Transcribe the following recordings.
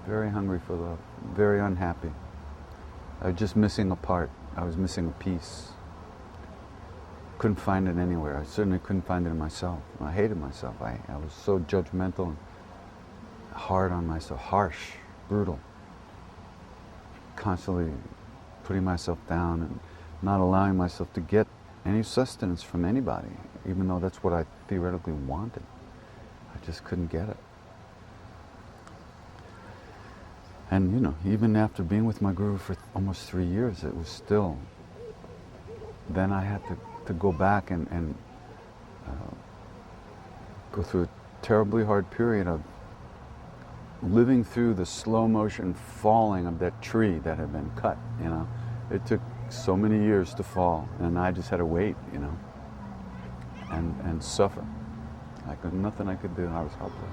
very hungry for love, very unhappy. I was just missing a part. I was missing a piece. Couldn't find it anywhere. I certainly couldn't find it in myself. I hated myself. I was so judgmental and hard on myself, harsh, brutal. Constantly putting myself down and not allowing myself to get any sustenance from anybody, even though that's what I theoretically wanted. I just couldn't get it. And you know, even after being with my guru for almost 3 years, it was still, then I had to go back and go through a terribly hard period of living through the slow motion falling of that tree that had been cut, you know. It took so many years to fall, and I just had to wait, you know, and suffer. Nothing I could do. I was helpless.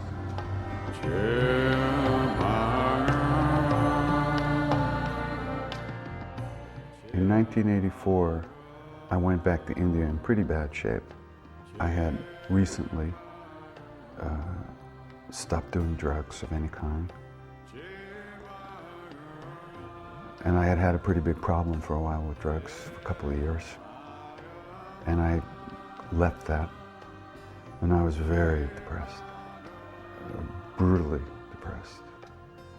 In 1984, I went back to India in pretty bad shape. I had recently stopped doing drugs of any kind. And I had had a pretty big problem for a while with drugs, for a couple of years. And I left that, and I was very depressed, brutally depressed.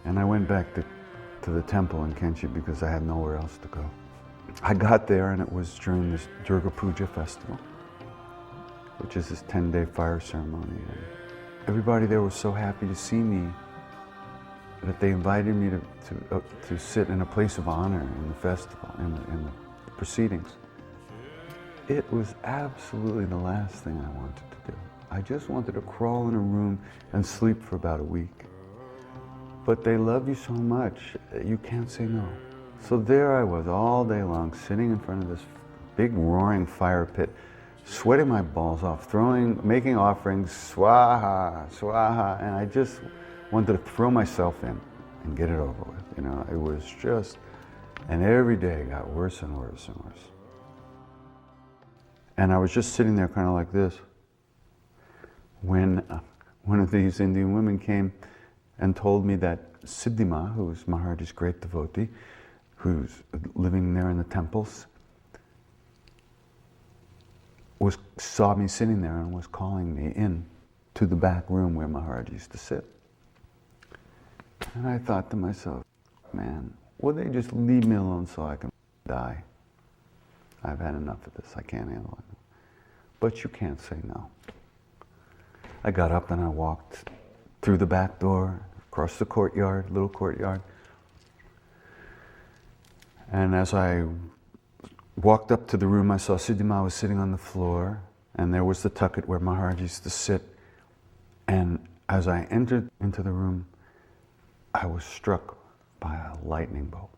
And I went back to the temple in Kenchi because I had nowhere else to go. I got there, and it was during this Durga Puja festival, which is this 10-day fire ceremony. And everybody there was so happy to see me that they invited me to sit in a place of honor in the festival, in the proceedings. It was absolutely the last thing I wanted to do. I just wanted to crawl in a room and sleep for about a week. But they love you so much, you can't say no. So there I was all day long, sitting in front of this big roaring fire pit, sweating my balls off, making offerings, swaha, swaha, and I just wanted to throw myself in and get it over with. You know, it was just, and every day got worse and worse and worse. And I was just sitting there kind of like this when one of these Indian women came and told me that Siddhi Ma, who's Maharaji's great devotee, who's living there in the temples, saw me sitting there and was calling me in to the back room where Maharaj used to sit. And I thought to myself, man, will they just leave me alone so I can die? I've had enough of this, I can't handle it. But you can't say no. I got up and I walked through the back door, across the courtyard, little courtyard. And as I walked up to the room, I saw Siddhi Ma was sitting on the floor, and there was the tucket where Maharaj used to sit. And as I entered into the room, I was struck by a lightning bolt.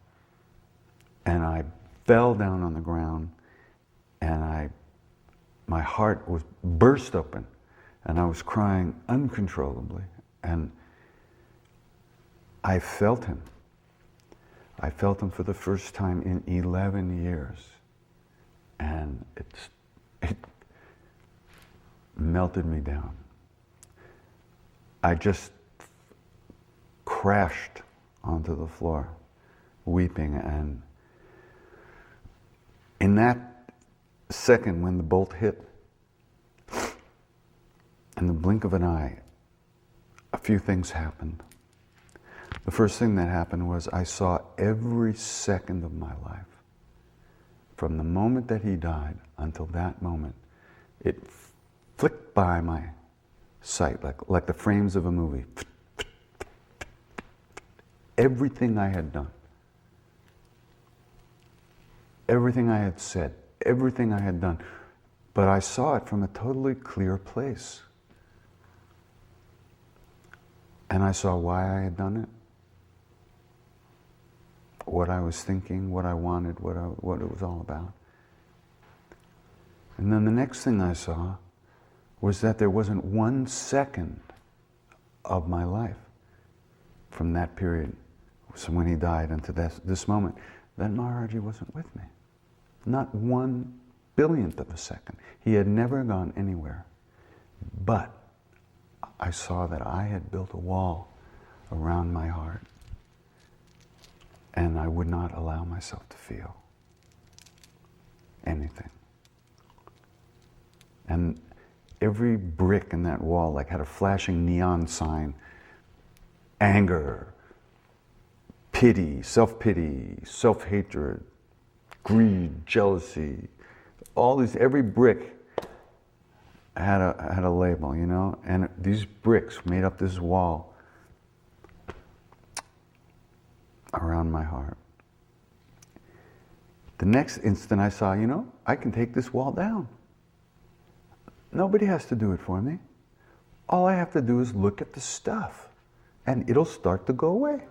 And I fell down on the ground, and my heart was burst open, and I was crying uncontrollably. And I felt him. I felt him for the first time in 11 years. And it melted me down. I just crashed onto the floor, weeping. And in that second when the bolt hit, in the blink of an eye, a few things happened. The first thing that happened was I saw every second of my life. From the moment that he died until that moment, it flicked by my sight like the frames of a movie. Everything I had done, everything I had said, everything I had done, but I saw it from a totally clear place. And I saw why I had done it, what I was thinking, what I wanted, what it was all about. And then the next thing I saw was that there wasn't 1 second of my life from that period, so when he died, into this moment, that Maharaji wasn't with me. Not 1 billionth of a second. He had never gone anywhere. But I saw that I had built a wall around my heart, And I would not allow myself to feel anything. And every brick in that wall like had a flashing neon sign. Anger, pity, self-pity, self-hatred, greed, jealousy, all these, every brick had a label, you know? And these bricks made up this wall around my heart. The next instant I saw, you know, I can take this wall down. Nobody has to do it for me. All I have to do is look at the stuff and it'll start to go away.